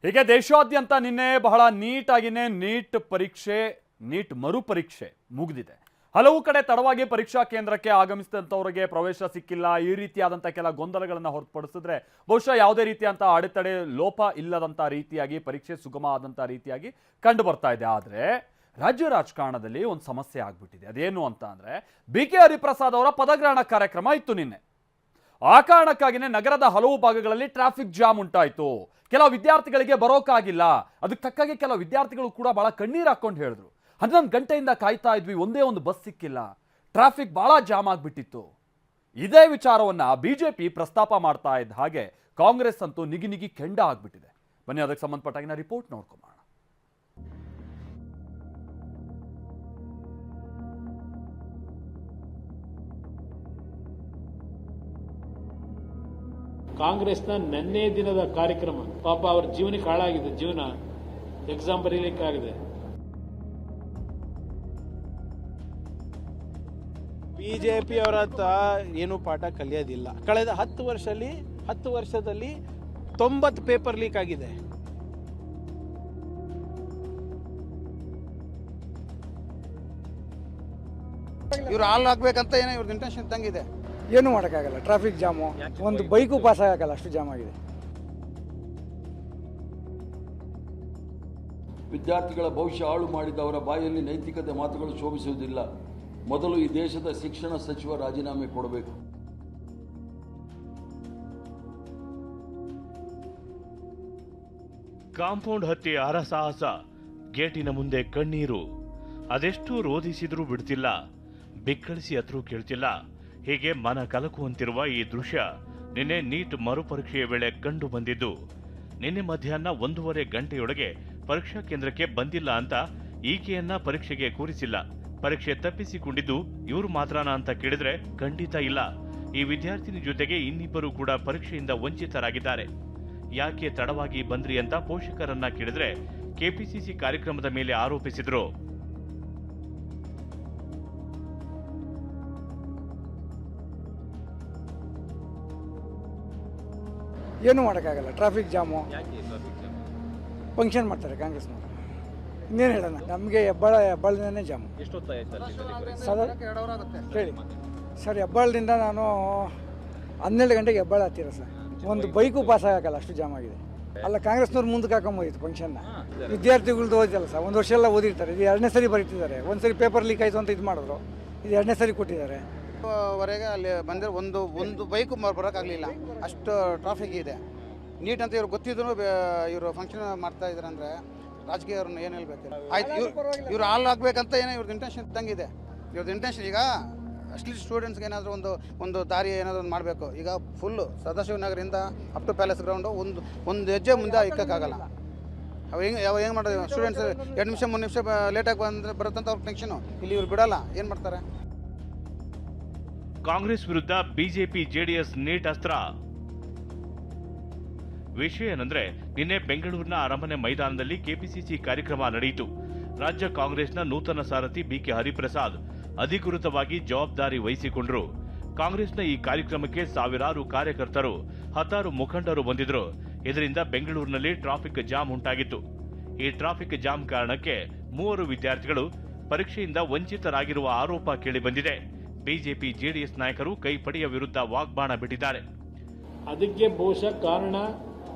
ಹೀಗೆ ದೇಶಾದ್ಯಂತ ನಿನ್ನೆ ಬಹಳ ನೀಟಾಗಿನೇ ನೀಟ್ ಮರುಪರೀಕ್ಷೆ ಮುಗಿದಿದೆ. ಹಲವು ಕಡೆ ತಡವಾಗಿ ಪರೀಕ್ಷಾ ಕೇಂದ್ರಕ್ಕೆ ಆಗಮಿಸಿದಂಥವರಿಗೆ ಪ್ರವೇಶ ಸಿಕ್ಕಿಲ್ಲ. ಈ ರೀತಿಯಾದಂಥ ಕೆಲ ಗೊಂದಲಗಳನ್ನು ಹೊರತುಪಡಿಸಿದ್ರೆ ಬಹುಶಃ ಯಾವುದೇ ರೀತಿಯಂಥ ಅಡೆತಡೆ ಲೋಪ ಇಲ್ಲದಂಥ ರೀತಿಯಾಗಿ ಪರೀಕ್ಷೆ ಸುಗಮ ಆದಂಥ ರೀತಿಯಾಗಿ ಕಂಡು ಬರ್ತಾ ಇದೆ. ಆದರೆ ರಾಜ್ಯ ರಾಜಕಾರಣದಲ್ಲಿ ಒಂದು ಸಮಸ್ಯೆ ಆಗ್ಬಿಟ್ಟಿದೆ. ಅದೇನು ಅಂತ ಅಂದರೆ BK ಹರಿಪ್ರಸಾದ್ ಅವರ ಪದಗ್ರಹಣ ಕಾರ್ಯಕ್ರಮ ಇತ್ತು ನಿನ್ನೆ. ಆ ಕಾರಣಕ್ಕಾಗಿಯೇ ನಗರದ ಹಲವು ಭಾಗಗಳಲ್ಲಿ ಟ್ರಾಫಿಕ್ ಜಾಮ್ ಉಂಟಾಯಿತು. ಕೆಲವು ವಿದ್ಯಾರ್ಥಿಗಳಿಗೆ ಬರೋಕ್ಕಾಗಿಲ್ಲ. ಅದಕ್ಕೆ ತಕ್ಕಾಗೆ ಕೆಲವು ವಿದ್ಯಾರ್ಥಿಗಳು ಕೂಡ ಬಹಳ ಕಣ್ಣೀರು ಹಾಕೊಂಡು ಹೇಳಿದ್ರು, 11 ಗಂಟೆಯಿಂದ ಕಾಯ್ತಾ ಇದ್ವಿ, ಒಂದೇ ಒಂದು ಬಸ್ ಸಿಕ್ಕಿಲ್ಲ, ಟ್ರಾಫಿಕ್ ಬಹಳ ಜಾಮ್ ಆಗಿಬಿಟ್ಟಿತ್ತು. ಇದೇ ವಿಚಾರವನ್ನ ಬಿಜೆಪಿ ಪ್ರಸ್ತಾಪ ಮಾಡ್ತಾ ಇದ್ದ ಹಾಗೆ ಕಾಂಗ್ರೆಸ್ ಅಂತೂ ನಿಗಿ ಕೆಂಡ ಆಗ್ಬಿಟ್ಟಿದೆ. ಬನ್ನಿ ಅದಕ್ಕೆ ಸಂಬಂಧಪಟ್ಟಾಗಿನ ರಿಪೋರ್ಟ್ ನೋಡ್ಕೊಂಬೋಣ. ಕಾಂಗ್ರೆಸ್ನ ನೆನ್ನೆ ದಿನದ ಕಾರ್ಯಕ್ರಮ ಪಾಪ ಅವ್ರ ಜೀವನಕ್ಕೆ ಹಾಳಾಗಿದೆ. ಜೀವನ ಎಕ್ಸಾಮ್ ಬರೀಲಿಕ್ಕಾಗಿದೆ. ಬಿಜೆಪಿ ಅವರ ಏನು ಪಾಠ ಕಲಿಯೋದಿಲ್ಲ. ಕಳೆದ 10 ವರ್ಷದಲ್ಲಿ 90 ಪೇಪರ್ ಲೀಕ್ ಆಗಿದೆ. ಇವ್ರು ಹಾಲ್ ಹಾಕ್ಬೇಕಂತ ಏನೋ ಇವ್ರದ್ದು ಇಂಟೆನ್ಷನ್ ತಂಗಿದೆ. ಏನು ಮಾಡೋಕ್ಕಾಗಲ್ಲ. ಟ್ರಾಫಿಕ್ ಜಾಮು, ಒಂದು ಬೈಕು ಪಾಸ್ ಆಗಲ್ಲ, ಅಷ್ಟು ಜಾಮ್ ಆಗಿದೆ. ವಿದ್ಯಾರ್ಥಿಗಳ ಭವಿಷ್ಯ ಹಾಳು ಮಾಡಿದವರ ಬಾಯಲ್ಲಿ ನೈತಿಕತೆ ಮಾತುಗಳು ಶೋಭಿಸುವುದಿಲ್ಲ. ಮೊದಲು ಈ ದೇಶದ ಶಿಕ್ಷಣ ಸಚಿವ ರಾಜೀನಾಮೆ ಕೊಡಬೇಕು. ಕಾಂಪೌಂಡ್ ಹತ್ಯೆ ಹರಸಾಹಸ, ಗೇಟಿನ ಮುಂದೆ ಕಣ್ಣೀರು, ಅದೆಷ್ಟು ರೋಧಿಸಿದ್ರೂ ಬಿಡ್ತಿಲ್ಲ, ಬಿಕ್ಕಳಿಸಿ ಹತ್ರೂ ಕೇಳ್ತಿಲ್ಲ. ಹೀಗೆ ಮನ ಕಲಕುವಂತಿರುವ ಈ ದೃಶ್ಯ ನಿನ್ನೆ ನೀಟ್ ಮರುಪರೀಕ್ಷೆಯ ವೇಳೆ ಕಂಡು ಬಂದಿದ್ದು. ನಿನ್ನೆ ಮಧ್ಯಾಹ್ನ 1:30 ಗಂಟೆಯೊಳಗೆ ಪರೀಕ್ಷಾ ಕೇಂದ್ರಕ್ಕೆ ಬಂದಿಲ್ಲ ಅಂತ ಈಕೆಯನ್ನ ಪರೀಕ್ಷೆಗೆ ಕೂರಿಸಿಲ್ಲ. ಪರೀಕ್ಷೆ ತಪ್ಪಿಸಿಕೊಂಡಿದ್ದು ಇವರು ಮಾತ್ರನಾ ಅಂತ ಕೇಳಿದ್ರೆ ಖಂಡಿತ ಇಲ್ಲ. ಈ ವಿದ್ಯಾರ್ಥಿನಿ ಜೊತೆಗೆ ಇನ್ನಿಬ್ಬರು ಕೂಡ ಪರೀಕ್ಷೆಯಿಂದ ವಂಚಿತರಾಗಿದ್ದಾರೆ. ಯಾಕೆ ತಡವಾಗಿ ಬಂದ್ರಿ ಅಂತ ಪೋಷಕರನ್ನ ಕೇಳಿದ್ರೆ ಕೆಪಿಸಿಸಿ ಕಾರ್ಯಕ್ರಮದ ಮೇಲೆ ಆರೋಪಿಸಿದ್ರು. ಏನು ಮಾಡೋಕ್ಕಾಗಲ್ಲ. ಟ್ರಾಫಿಕ್ ಜಾಮು, ಫಂಕ್ಷನ್ ಮಾಡ್ತಾರೆ ಕಾಂಗ್ರೆಸ್ನವರು. ಇನ್ನೇನು ಹೇಳೋಣ, ನಮಗೆ ಹೆಬ್ಬಾಳದಿಂದನೇ ಜಾಮು. ಹೇಳಿ ಸರ್, ಹೆಬ್ಬಾಳದಿಂದ ನಾನು 12 ಗಂಟೆಗೆ ಹೆಬ್ಬಾಳ ಹತ್ತಿರ ಸರ್. ಒಂದು ಬೈಕು ಪಾಸ್ ಆಗಲ್ಲ, ಅಷ್ಟು ಜಾಮ್ ಆಗಿದೆ. ಅಲ್ಲ, ಕಾಂಗ್ರೆಸ್ನವ್ರು ಮುಂದಕ್ಕೆ ಹಾಕೊಂಬೋದಿತ್ತು ಫಂಕ್ಷನ್ನ. ವಿದ್ಯಾರ್ಥಿಗಳ್ದು ಓದಿಲ್ಲ ಸರ್, 1 ವರ್ಷ ಎಲ್ಲ ಓದಿರ್ತಾರೆ. ಇದು 2ನೇ ಸರಿ ಬರೀತಿದ್ದಾರೆ. ಒಂದು ಸರಿ ಪೇಪರ್ ಲೀಕ್ ಆಯಿತು ಅಂತ ಇದು ಮಾಡಿದ್ರು, ಇದು 2ನೇ ಸರಿ ಕೊಟ್ಟಿದ್ದಾರೆ. ವರೆಗೆ ಅಲ್ಲಿ ಬಂದರೆ ಒಂದು ಬೈಕು ಬರೋಕ್ಕಾಗಲಿಲ್ಲ, ಅಷ್ಟು ಟ್ರಾಫಿಕ್ ಇದೆ. ನೀಟ್ ಅಂತ ಇವ್ರು ಗೊತ್ತಿದ್ರು ಇವರು ಫಂಕ್ಷನ್ ಮಾಡ್ತಾ ಇದ್ದಾರೆ ಅಂದರೆ ರಾಜಕೀಯ ಅವ್ರನ್ನ ಏನು ಹೇಳ್ಬೇಕು. ಆಯ್ತು, ಇವ್ರು ಹಾಲ್ ಹಾಕ್ಬೇಕಂತ ಏನೋ ಇವ್ರದ್ದು ಇಂಟೆನ್ಷನ್ ತಂಗಿದೆ. ಇವ್ರದ್ದು ಇಂಟೆನ್ಷನ್ ಈಗ ಅಟ್ಲೀಸ್ಟ್ ಸ್ಟೂಡೆಂಟ್ಸ್ಗೆ ಏನಾದರೂ ಒಂದು ದಾರಿ ಏನಾದರೂ ಒಂದು ಮಾಡಬೇಕು. ಈಗ ಫುಲ್ಲು ಸದಾಶಿವನಗರಿಂದ ಅಪ್ ಟು ಪ್ಯಾಲೇಸ್ ಗ್ರೌಂಡು ಒಂದು ಹೆಜ್ಜೆ ಮುಂದೆ ಇಕ್ಕೋಕ್ಕಾಗಲ್ಲ. ಅವು ಹೆಂಗೆ ಮಾಡೋದು? ಸ್ಟೂಡೆಂಟ್ಸ್ 2 ನಿಮಿಷ 3 ನಿಮಿಷ ಲೇಟಾಗಿ ಬರುತ್ತಂತ ಅವ್ರ ಟೆನ್ಷನು. ಇಲ್ಲಿ ಇವ್ರು ಬಿಡಲ್ಲ, ಏನು ಮಾಡ್ತಾರೆ? ಕಾಂಗ್ರೆಸ್ ವಿರುದ್ಧ ಬಿಜೆಪಿ ಜೆಡಿಎಸ್ ನೀಟ್ ಅಸ್ತ್ರ. ವಿಷಯ ಏನಂದ್ರೆ, ನಿನ್ನೆ ಬೆಂಗಳೂರಿನ ಅರಮನೆ ಮೈದಾನದಲ್ಲಿ ಕೆಪಿಸಿಸಿ ಕಾರ್ಯಕ್ರಮ ನಡೆಯಿತು. ರಾಜ್ಯ ಕಾಂಗ್ರೆಸ್ನ ನೂತನ ಸಾರಥಿ BK ಹರಿಪ್ರಸಾದ್ ಅಧಿಕೃತವಾಗಿ ಜವಾಬ್ದಾರಿ ವಹಿಸಿಕೊಂಡರು. ಕಾಂಗ್ರೆಸ್ನ ಈ ಕಾರ್ಯಕ್ರಮಕ್ಕೆ ಸಾವಿರಾರು ಕಾರ್ಯಕರ್ತರು, 10 ಮುಖಂಡರು ಬಂದಿದ್ರು. ಇದರಿಂದ ಬೆಂಗಳೂರಿನಲ್ಲಿ ಟ್ರಾಫಿಕ್ ಜಾಮ್ ಉಂಟಾಗಿತ್ತು. ಈ ಟ್ರಾಫಿಕ್ ಜಾಮ್ ಕಾರಣಕ್ಕೆ 3 ವಿದ್ಯಾರ್ಥಿಗಳು ಪರೀಕ್ಷೆಯಿಂದ ವಂಚಿತರಾಗಿರುವ ಆರೋಪ ಕೇಳಿಬಂದಿದೆ. ಬಿಜೆಪಿ ಜೆಡಿಎಸ್ ನಾಯಕರು ಕೈಪಡೆಯ ವಿರುದ್ಧ ವಾಗ್ಬಾಣ ಬಿಟ್ಟಿದ್ದಾರೆ. ಅದಕ್ಕೆ ಬಹುಶಃ ಕಾರಣ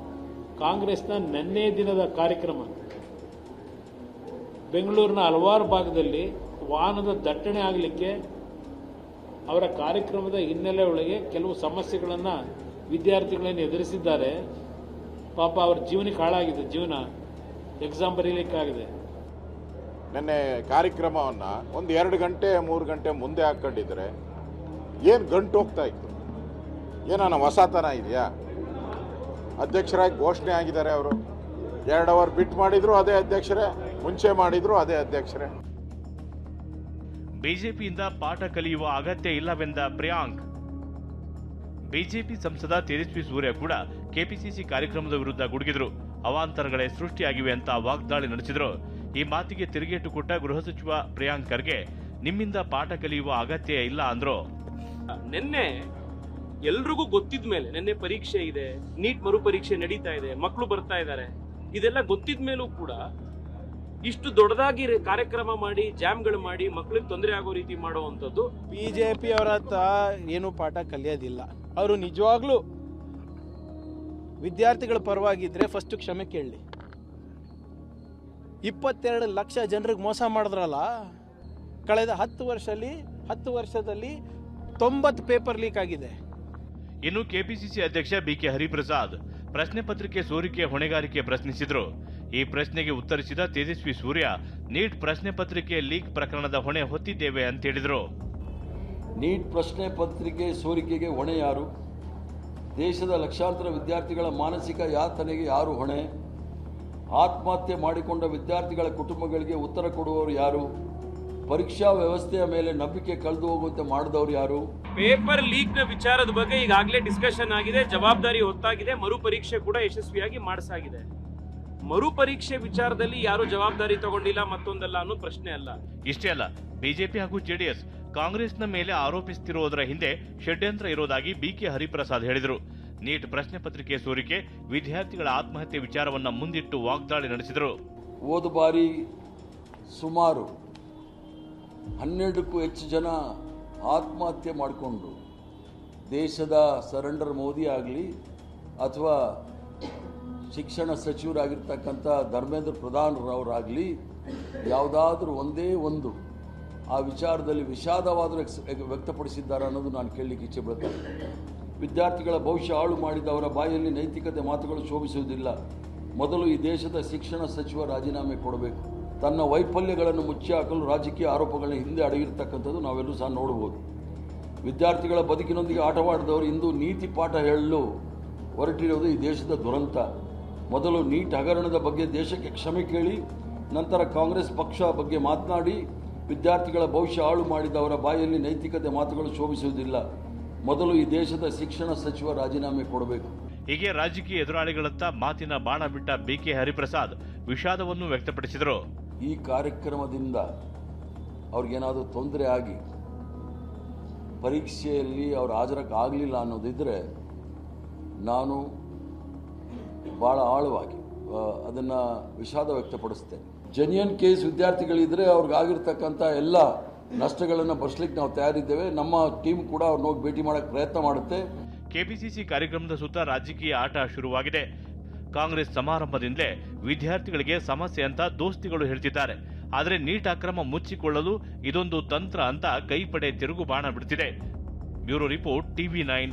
ಕಾಂಗ್ರೆಸ್ನ ನೆನ್ನೆ ದಿನದ ಕಾರ್ಯಕ್ರಮ. ಬೆಂಗಳೂರಿನ ಹಲವಾರು ಭಾಗದಲ್ಲಿ ವಾಹನದ ದಟ್ಟಣೆ ಆಗಲಿಕ್ಕೆ ಅವರ ಕಾರ್ಯಕ್ರಮದ ಹಿನ್ನೆಲೆ ಒಳಗೆ ಕೆಲವು ಸಮಸ್ಯೆಗಳನ್ನು ವಿದ್ಯಾರ್ಥಿಗಳನ್ನು ಎದುರಿಸಿದ್ದಾರೆ. ಪಾಪ ಅವ್ರ ಜೀವನಕ್ಕೆ ಹಾಳಾಗಿದೆ. ಜೀವನ ಎಕ್ಸಾಮ್ ಬರೀಲಿಕ್ಕಾಗಿದೆ. ನಿನ್ನೆ ಕಾರ್ಯಕ್ರಮವನ್ನು ಒಂದು 2 ಗಂಟೆ 3 ಗಂಟೆ ಮುಂದೆ ಹಾಕ್ಕೊಂಡಿದ್ರೆ ಏನು ಗಂಟು ಹೋಗ್ತಾ ಇತ್ತು? ಏನಾನ ಹೊಸತನ ಇದೆಯಾ? ಅಧ್ಯಕ್ಷರಾಗಿ ಘೋಷಣೆ ಆಗಿದ್ದಾರೆ ಅವರು. 2 ಅವರ್ ಬಿಟ್ಟು ಮಾಡಿದ್ರು ಅದೇ ಅಧ್ಯಕ್ಷರೇ, ಮುಂಚೆ ಮಾಡಿದ್ರು ಅದೇ ಅಧ್ಯಕ್ಷರೇ. ಬಿಜೆಪಿಯಿಂದ ಪಾಠ ಕಲಿಯುವ ಅಗತ್ಯ ಇಲ್ಲವೆಂದ ಪ್ರಿಯಾಂಕ್. ಬಿಜೆಪಿ ಸಂಸದ ತೇಜಸ್ವಿ ಸೂರ್ಯ ಕೂಡ ಕೆಪಿಸಿಸಿ ಕಾರ್ಯಕ್ರಮದ ವಿರುದ್ಧ ಗುಡುಗಿದ್ರು. ಅವಾಂತರಗಳೇ ಸೃಷ್ಟಿಯಾಗಿವೆ ಅಂತ ವಾಗ್ದಾಳಿ ನಡೆಸಿದ್ರು. ಈ ಮಾತಿಗೆ ತಿರುಗೇಟು ಕೊಟ್ಟ ಗೃಹ ಸಚಿವ ಪ್ರಿಯಾಂಕ್ ಖರ್ಗೆ, ನಿಮ್ಮಿಂದ ಪಾಠ ಕಲಿಯುವ ಅಗತ್ಯ ಇಲ್ಲ ಅಂದ್ರು. ನಿನ್ನೆ ಎಲ್ರಿಗೂ ಗೊತ್ತಿದ ಮೇಲೆ ನಿನ್ನೆ ಪರೀಕ್ಷೆ ಇದೆ, ನೀಟ್ ಮರುಪರೀಕ್ಷೆ ನಡೀತಾ ಇದೆ, ಮಕ್ಕಳು ಬರ್ತಾ ಇದ್ದಾರೆ, ಇದೆಲ್ಲ ಗೊತ್ತಿದ ಮೇಲೂ ಕೂಡ ಇಷ್ಟು ದೊಡ್ಡದಾಗಿ ಕಾರ್ಯಕ್ರಮ ಮಾಡಿ ಜಾಮ್ಗಳು ಮಾಡಿ ಮಕ್ಕಳಿಗೆ ತೊಂದರೆ ಆಗೋ ರೀತಿ ಮಾಡುವಂಥದ್ದು. ಬಿಜೆಪಿ ಅವರ ಹತ್ರ ಏನು ಪಾಠ ಕಲಿಯೋದಿಲ್ಲ. ಅವರು ನಿಜವಾಗ್ಲೂ ವಿದ್ಯಾರ್ಥಿಗಳ ಪರವಾಗಿದ್ರೆ ಫಸ್ಟ್ ಕ್ಷಮೆ ಕೇಳಲಿ. 22 ಲಕ್ಷ ಜನರಿಗೆ ಮೋಸ ಮಾಡಿದ್ರಲ್ಲ, ಕಳೆದ 10 ವರ್ಷದಲ್ಲಿ 90 ಪೇಪರ್ ಲೀಕ್ ಆಗಿದೆ. ಇನ್ನು ಕೆಪಿಸಿಸಿ ಅಧ್ಯಕ್ಷ ಬಿಕೆ ಹರಿಪ್ರಸಾದ್ ಪ್ರಶ್ನೆ ಪತ್ರಿಕೆ ಸೋರಿಕೆ ಹೊಣೆಗಾರಿಕೆ ಪ್ರಶ್ನಿಸಿದ್ರು. ಈ ಪ್ರಶ್ನೆಗೆ ಉತ್ತರಿಸಿದ ತೇಜಸ್ವಿ ಸೂರ್ಯ, ನೀಟ್ ಪ್ರಶ್ನೆ ಪತ್ರಿಕೆ ಲೀಕ್ ಪ್ರಕರಣದ ಹೊಣೆ ಹೊತ್ತಿದ್ದೇವೆ ಅಂತ ಹೇಳಿದ್ರು. ನೀಟ್ ಪ್ರಶ್ನೆ ಪತ್ರಿಕೆ ಸೋರಿಕೆಗೆ ಹೊಣೆ ಯಾರು? ದೇಶದ ಲಕ್ಷಾಂತರ ವಿದ್ಯಾರ್ಥಿಗಳ ಮಾನಸಿಕ ಯಾತನೆಗೆ ಯಾರು ಹೊಣೆ? ಆತ್ಮಹತ್ಯೆ ಮಾಡಿಕೊಂಡ ವಿದ್ಯಾರ್ಥಿಗಳ ಕುಟುಂಬಗಳಿಗೆ ಉತ್ತರ ಕೊಡುವವರು ಯಾರು? ಪರೀಕ್ಷಾ ವ್ಯವಸ್ಥೆಯ ಮೇಲೆ ನಂಬಿಕೆ ಕಳೆದು ಹೋಗುವಂತೆ ಮಾಡಿದವರು ಯಾರು? ಪೇಪರ್ ಲೀಕ್ ನ ವಿಚಾರದ ಬಗ್ಗೆ ಈಗಾಗಲೇ ಡಿಸ್ಕಷನ್ ಆಗಿದೆ, ಜವಾಬ್ದಾರಿ ಹೊತ್ತಾಗಿದೆ, ಮರುಪರೀಕ್ಷೆ ಕೂಡ ಯಶಸ್ವಿಯಾಗಿ ಮಾಡಿಸಾಗಿದೆ. ಮರುಪರೀಕ್ಷೆ ವಿಚಾರದಲ್ಲಿ ಯಾರು ಜವಾಬ್ದಾರಿ ತಗೊಂಡಿಲ್ಲ ಮತ್ತೊಂದಲ್ಲ ಅನ್ನೋ ಪ್ರಶ್ನೆ ಅಲ್ಲ. ಇಷ್ಟೇ ಅಲ್ಲ, ಬಿಜೆಪಿ ಹಾಗೂ ಜೆಡಿಎಸ್ ಕಾಂಗ್ರೆಸ್ನ ಮೇಲೆ ಆರೋಪಿಸುತ್ತಿರುವುದರ ಹಿಂದೆ ಷಡ್ಯಂತ್ರ ಇರೋದಾಗಿ ಬಿಕೆ ಹರಿಪ್ರಸಾದ್ ಹೇಳಿದರು. ನೀಟ್ ಪ್ರಶ್ನೆ ಪತ್ರಿಕೆ ಸೋರಿಕೆ, ವಿದ್ಯಾರ್ಥಿಗಳ ಆತ್ಮಹತ್ಯೆ ವಿಚಾರವನ್ನ ಮುಂದಿಟ್ಟು ವಾಗ್ದಾಳಿ ನಡೆಸಿದರು. ಹೋದ ಬಾರಿ ಸುಮಾರು 12ಕ್ಕೂ ಹೆಚ್ಚು ಜನ ಆತ್ಮಹತ್ಯೆ ಮಾಡಿಕೊಂಡ್ರು. ದೇಶದ ಸರೆಂಡರ್ ಮೋದಿ ಆಗಲಿ ಅಥವಾ ಶಿಕ್ಷಣ ಸಚಿವರಾಗಿರ್ತಕ್ಕಂಥ ಧರ್ಮೇಂದ್ರ ಪ್ರಧಾನ್ ಅವರಾಗಲಿ ಯಾವುದಾದ್ರೂ ಒಂದೇ ಒಂದು ಆ ವಿಚಾರದಲ್ಲಿ ವಿಷಾದವಾದರೂ ವ್ಯಕ್ತಪಡಿಸಿದ್ದಾರೆ ಅನ್ನೋದು ನಾನು ಕೇಳಲಿಕ್ಕೆ ಇಚ್ಛೆ ಪಡ್ತೇನೆ. ವಿದ್ಯಾರ್ಥಿಗಳ ಭವಿಷ್ಯ ಹಾಳು ಮಾಡಿದವರ ಬಾಯಲ್ಲಿ ನೈತಿಕತೆ ಮಾತುಗಳು ಶೋಭಿಸುವುದಿಲ್ಲ. ಮೊದಲು ಈ ದೇಶದ ಶಿಕ್ಷಣ ಸಚಿವ ರಾಜೀನಾಮೆ ಕೊಡಬೇಕು. ತನ್ನ ವೈಫಲ್ಯಗಳನ್ನು ಮುಚ್ಚಿ ಹಾಕಲು ರಾಜಕೀಯ ಆರೋಪಗಳನ್ನ ಹಿಂದೆ ಅಡಗಿರ್ತಕ್ಕಂಥದ್ದು ನಾವೆಲ್ಲರೂ ಸಹ ನೋಡ್ಬೋದು. ವಿದ್ಯಾರ್ಥಿಗಳ ಬದುಕಿನೊಂದಿಗೆ ಆಟವಾಡಿದವರು ಇಂದು ನೀತಿ ಪಾಠ ಹೇಳಲು ಹೊರಟಿರುವುದು ಈ ದೇಶದ ದುರಂತ. ಮೊದಲು ನೀಟ್ ಹಗರಣದ ಬಗ್ಗೆ ದೇಶಕ್ಕೆ ಕ್ಷಮೆ ಕೇಳಿ, ನಂತರ ಕಾಂಗ್ರೆಸ್ ಪಕ್ಷ ಬಗ್ಗೆ ಮಾತನಾಡಿ ವಿದ್ಯಾರ್ಥಿಗಳ ಭವಿಷ್ಯ ಹಾಳು ಮಾಡಿದವರ ಬಾಯಲ್ಲಿ ನೈತಿಕತೆ ಮಾತುಗಳು ಶೋಭಿಸುವುದಿಲ್ಲ. ಮೊದಲು ಈ ದೇಶದ ಶಿಕ್ಷಣ ಸಚಿವ ರಾಜೀನಾಮೆ ಕೊಡಬೇಕು. ಹೀಗೆ ರಾಜಕೀಯ ಎದುರಾಳಿಗಳತ್ತ ಮಾತಿನ ಬಾಣ ಬಿಟ್ಟ ಬಿಕೆ ಹರಿಪ್ರಸಾದ್ ವಿಷಾದವನ್ನು ವ್ಯಕ್ತಪಡಿಸಿದರು. ಈ ಕಾರ್ಯಕ್ರಮದಿಂದ ಅವ್ರಿಗೇನಾದರೂ ತೊಂದರೆ ಆಗಿ ಪರೀಕ್ಷೆಯಲ್ಲಿ ಅವ್ರು ಹಾಜರಾಗಲಿಲ್ಲ ಅನ್ನೋದಿದ್ದರೆ ನಾನು ಭಾಳ ಆಳವಾಗಿ ಅದನ್ನು ವಿಷಾದ ವ್ಯಕ್ತಪಡಿಸ್ತೇನೆ. ಜೆನ್ಯೂನ್ ಕೇಸ್ ವಿದ್ಯಾರ್ಥಿಗಳಿದ್ದರೆ ಅವ್ರಿಗಾಗಿರ್ತಕ್ಕಂಥ ಎಲ್ಲ ನಷ್ಟಗಳನ್ನು ಭರಿಸಲಿಕ್ಕೆ ನಾವು ತಯಾರಿದ್ದೇವೆ. ನಮ್ಮ ಟೀಮ್ ಕೂಡ ಅವ್ರನ್ನ ಹೋಗಿ ಭೇಟಿ ಮಾಡೋಕ್ಕೆ ಪ್ರಯತ್ನ ಮಾಡುತ್ತೆ. ಕೆಪಿಸಿಸಿ ಕಾರ್ಯಕ್ರಮದ ಸುತ್ತ ರಾಜಕೀಯ ಆಟ ಶುರುವಾಗಿದೆ. ಕಾಂಗ್ರೆಸ್ ಸಮಾರಂಭದಿಂದಲೇ ವಿದ್ಯಾರ್ಥಿಗಳಿಗೆ ಸಮಸ್ಯೆ ಅಂತ ದೋಸ್ತಿಗಳು ಹೇಳ್ತಿದ್ದಾರೆ. ಆದರೆ ನೀಟ್ ಅಕ್ರಮ ಮುಚ್ಚಿಕೊಳ್ಳಲು ಇದೊಂದು ತಂತ್ರ ಅಂತ ಕೈಪಡೆ ತಿರುಗು ಬಾಣ ಬಿಡ್ತಿದೆ. Bureau report, TV9.